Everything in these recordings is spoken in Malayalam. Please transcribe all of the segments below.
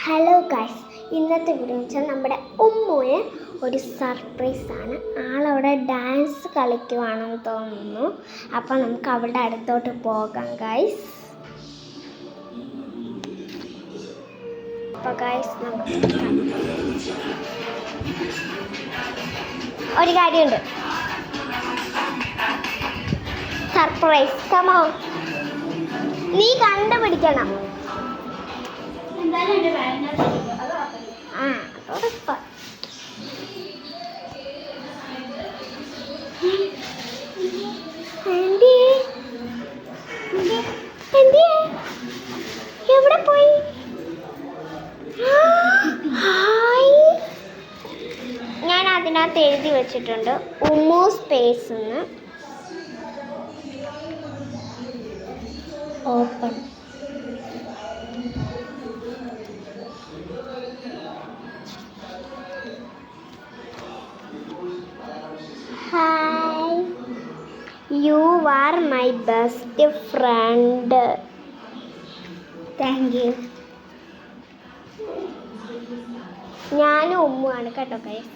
ഹലോ ഗൈസ്, ഇന്നത്തെ വീഡിയോ വെച്ചാൽ നമ്മുടെ ഉമ്മുവിന് ഒരു സർപ്രൈസാണ്. ആളവിടെ ഡാൻസ് കളിക്കുവാണെന്ന് തോന്നുന്നു. അപ്പോൾ നമുക്ക് അവളുടെ അടുത്തോട്ട് പോകാം ഗൈസ്. അപ്പോൾ ഗൈസ് നമുക്ക് ഒരു കാര്യമുണ്ട്, സർപ്രൈസ്. കമോ, നീ കണ്ടുപിടിക്കണം. എവിടെ പോയി? ഞാൻ അതിനകത്ത് എഴുതി വെച്ചിട്ടുണ്ട് ഉമ്മു സ്പേസ് എന്ന്. Open. Hi, you are my best friend. Thank you. ഞാനും ഉമ്മുവാണ് കേട്ടോ ഗൈസ്.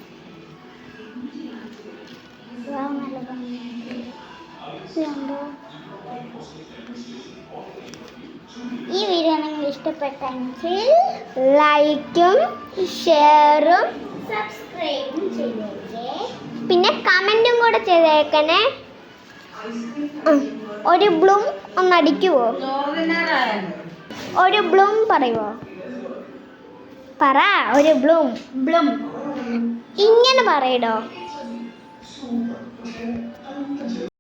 ഈ വീഡിയോ നിങ്ങൾ ഇഷ്ടപ്പെട്ടെങ്കിൽ ലൈക്കും ഷെയറും സബ്സ്ക്രൈബും ചെയ്തേക്കേ. പിന്നെ കമൻറ്റും കൂടെ ചെയ്തേക്കണേ. ഒരു ബ്ലൂം ഒന്നടിക്കുവോ? ഒരു ബ്ലൂം പറയുവോ? പറ, ഒരു ബ്ലൂം. ഇങ്ങനെ പറയടോ.